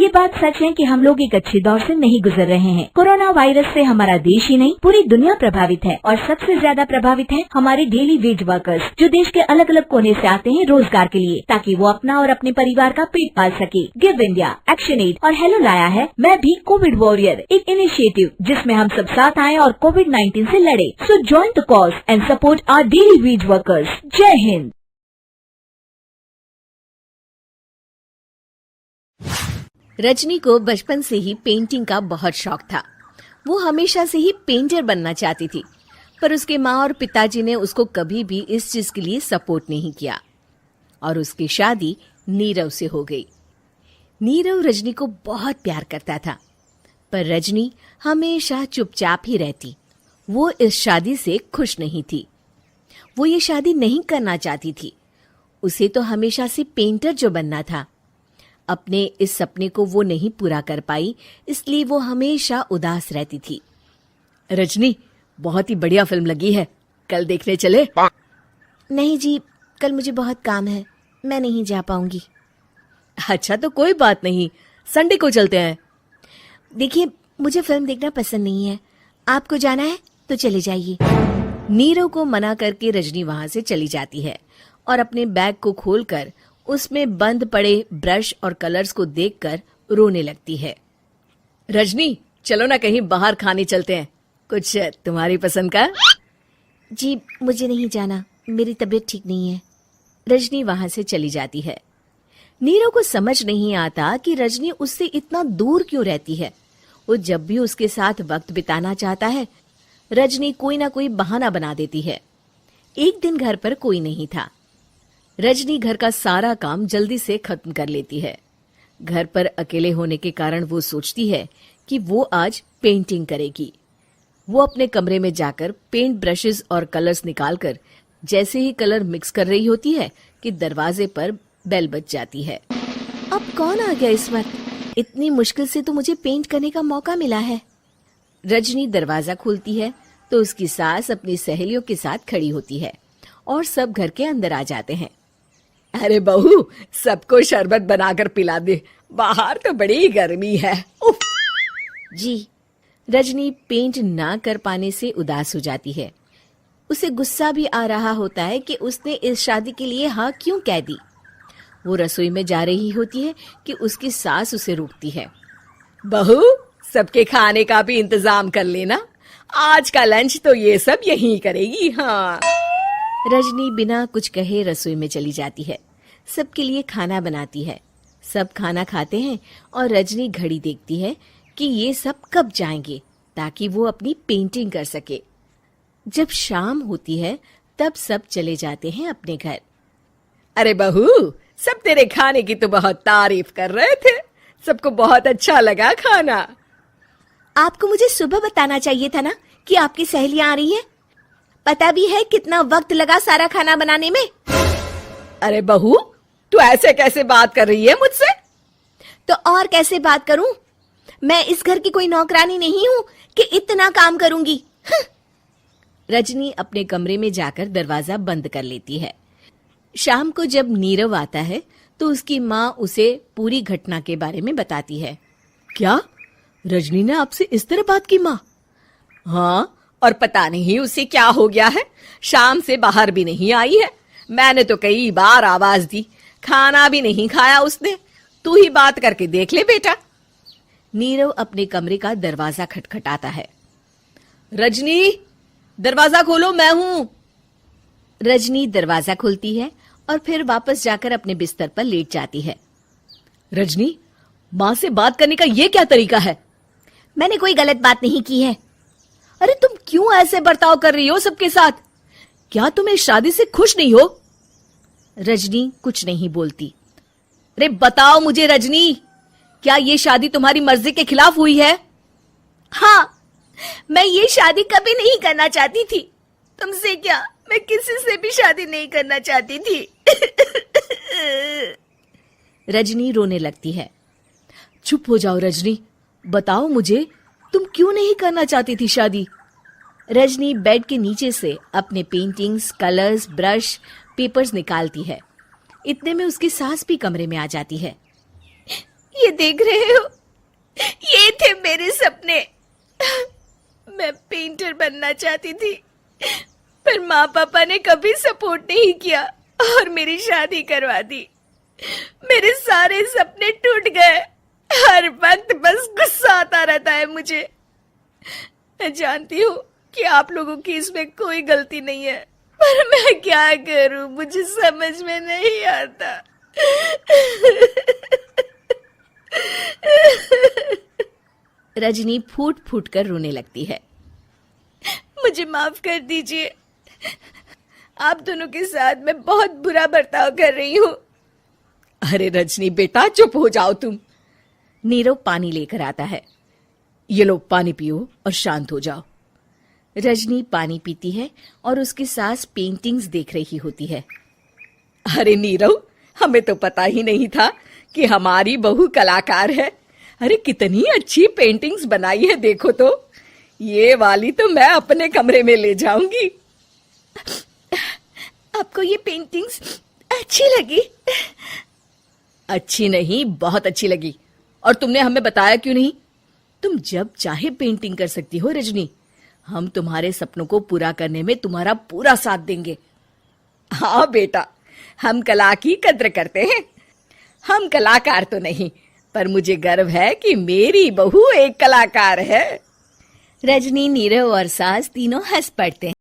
ये बात सच है कि हम लोग एक अच्छे दौर से नहीं गुजर रहे हैं। कोरोना वायरस से हमारा देश ही नहीं पूरी दुनिया प्रभावित है और सबसे ज्यादा प्रभावित है हमारे डेली वेज वर्कर्स, जो देश के अलग अलग कोने से आते हैं रोजगार के लिए, ताकि वो अपना और अपने परिवार का पेट पाल सके। गिव इंडिया, एक्शन एड और हेलो लाया है मैं भी कोविड वॉरियर, एक इनिशिएटिव जिसमें हम सब साथ आए और कोविड-19 से लड़े। So join the cause and support our daily wage workers. जय हिंद। रजनी को बचपन से ही पेंटिंग का बहुत शौक था। वो हमेशा से ही पेंटर बनना चाहती थी, पर उसके माँ और पिताजी ने उसको कभी भी इस चीज के लिए सपोर्ट नहीं किया और उसकी शादी नीरव से हो गई। नीरव रजनी को बहुत प्यार करता था, पर रजनी हमेशा चुपचाप ही रहती। वो इस शादी से खुश नहीं थी। वो ये शादी नहीं करना चाहती थी। उसे तो हमेशा से पेंटर जो बनना था। अपने इस सपने को वो नहीं पूरा कर पाई, इसलिए वो हमेशा उदास रहती थी। रजनी, बहुत ही बढ़िया फिल्म लगी है, कल देखने चले? नहीं जी, कल मुझे बहुत काम है, मैं नहीं जा पाऊंगी। अच्छा तो कोई बात नहीं, संडे को चलते हैं। देखिए, मुझे फिल्म देखना पसंद नहीं है। आपको जाना है तो चले जाइए। नीरव को मना करके रजनी वहां से चली जाती है और अपने बैग को खोलकर उसमें बंद पड़े ब्रश और कलर्स को देखकर रोने लगती है। रजनी, चलो ना कहीं बाहर खाने चलते हैं, कुछ तुम्हारी पसंद का। जी, मुझे नहीं जाना, मेरी तबीयत ठीक नहीं है। रजनी वहां से चली जाती है। नीरव को समझ नहीं आता कि रजनी उससे इतना दूर क्यों रहती है। वो जब भी उसके साथ वक्त बिताना चाहता है, रजनी कोई ना कोई बहाना बना देती है। एक दिन घर पर कोई नहीं था। रजनी घर का सारा काम जल्दी से खत्म कर लेती है। घर पर अकेले होने के कारण वो सोचती है कि वो आज पेंटिंग करेगी। वो अपने कमरे में जाकर पेंट ब्रशेस और कलर्स निकालकर जैसे ही कलर मिक्स कर रही होती है कि दरवाजे पर बेल बज जाती है। अब कौन आ गया इस वक्त? इतनी मुश्किल से तो मुझे पेंट करने का मौका मिला है। रजनी दरवाजा खोलती है तो उसकी सास अपनी सहेलियों के साथ खड़ी होती है और सब घर के अंदर आ जाते हैं। अरे बहू, सबको शरबत बनाकर पिला दे, बाहर तो बड़ी गर्मी है। उफ। जी। रजनी पेंट ना कर पाने से उदास हो जाती है। उसे गुस्सा भी आ रहा होता है कि उसने इस शादी के लिए हाँ क्यों कह दी। वो रसोई में जा रही होती है कि उसकी सास उसे रोकती है। बहू, सबके खाने का भी इंतजाम कर लेना, आज का लंच तो ये सब यहीं करेगी। हाँ। रजनी बिना कुछ कहे रसोई में चली जाती है। सबके लिए खाना बनाती है। सब खाना खाते हैं और रजनी घड़ी देखती है कि ये सब कब जाएंगे ताकि वो अपनी पेंटिंग कर सके। जब शाम होती है तब सब चले जाते हैं अपने घर। अरे बहू, सब तेरे खाने की तो बहुत तारीफ कर रहे थे, सबको बहुत अच्छा लगा खाना। आपको मुझे सुबह बताना चाहिए था ना कि आपकी सहेलियां आ रही हैं। पता भी है कितना वक्त लगा सारा खाना बनाने में। अरे बहू, तू ऐसे कैसे बात कर रही है मुझसे? तो और कैसे बात करूं? मैं इस घर की कोई नौकरानी नहीं हूं कि इतना काम करूंगी। रजनी अपने कमरे में जाकर दरवाजा बंद कर लेती है। शाम को जब नीरव आता है तो उसकी माँ उसे पूरी घटना के बारे में बताती है। क्या रजनी ने आपसे इस तरह बात की माँ? हाँ, और पता नहीं उसे क्या हो गया है, शाम से बाहर भी नहीं आई है। मैंने तो कई बार आवाज दी, खाना भी नहीं खाया उसने। तू ही बात करके देख ले बेटा। नीरव अपने कमरे का दरवाजा खटखटाता है। रजनी, दरवाजा खोलो, मैं हूं। रजनी दरवाजा खोलती है और फिर वापस जाकर अपने बिस्तर पर लेट जाती है। रजनी, माँ से बात करने का ये क्या तरीका है? मैंने कोई गलत बात नहीं की है। अरे तुम क्यों ऐसे बर्ताव कर रही हो सबके साथ? क्या तुम इस शादी से खुश नहीं हो? रजनी कुछ नहीं बोलती। अरे बताओ मुझे रजनी, क्या ये शादी तुम्हारी मर्जी के खिलाफ हुई है? हाँ, मैं ये शादी कभी नहीं करना चाहती थी। तुमसे क्या, मैं किसी से भी शादी नहीं करना चाहती थी। रजनी रोने लगती है। चुप हो जाओ रजनी, बताओ मुझे, तुम क्यों नहीं करना चाहती थी शादी? रजनी बेड के नीचे से अपने पेंटिंग्स, कलर्स, ब्रश, पेपर्स निकालती है। इतने में उसकी सास भी कमरे में आ जाती है। ये देख रहे हो, ये थे मेरे सपने। मैं पेंटर बनना चाहती थी, पर माँ पापा ने कभी सपोर्ट नहीं किया और मेरी शादी करवा दी। मेरे सारे सपने टूट गए। हर वक्त बस गुस्सा आता रहता है मुझे। मैं जानती हूँ कि आप लोगों की इसमें कोई गलती नहीं है, पर मैं क्या करूं, मुझे समझ में नहीं आता। रजनी फूट फूट कर रोने लगती है। मुझे माफ कर दीजिए, आप दोनों के साथ मैं बहुत बुरा बर्ताव कर रही हूँ। अरे रजनी बेटा, चुप हो जाओ तुम। नीरव पानी लेकर आता है। ये लो पानी पियो और शांत हो जाओ। रजनी पानी पीती है और उसकी सास पेंटिंग्स देख रही होती है। अरे नीरव, हमें तो पता ही नहीं था कि हमारी बहू कलाकार है। अरे कितनी अच्छी पेंटिंग्स बनाई है, देखो तो। ये वाली तो मैं अपने कमरे में ले जाऊंगी। आपको ये पेंटिंग्स अच्छी लगी? अच्छी नहीं, बहुत अच्छी लगी। और तुमने हमें बताया क्यों नहीं? तुम जब चाहे पेंटिंग कर सकती हो रजनी। हम तुम्हारे सपनों को पूरा करने में तुम्हारा पूरा साथ देंगे। हाँ बेटा, हम कला की कद्र करते हैं। हम कलाकार तो नहीं, पर मुझे गर्व है कि मेरी बहू एक कलाकार है। रजनी, नीरव और सास तीनों हंस पड़ते हैं।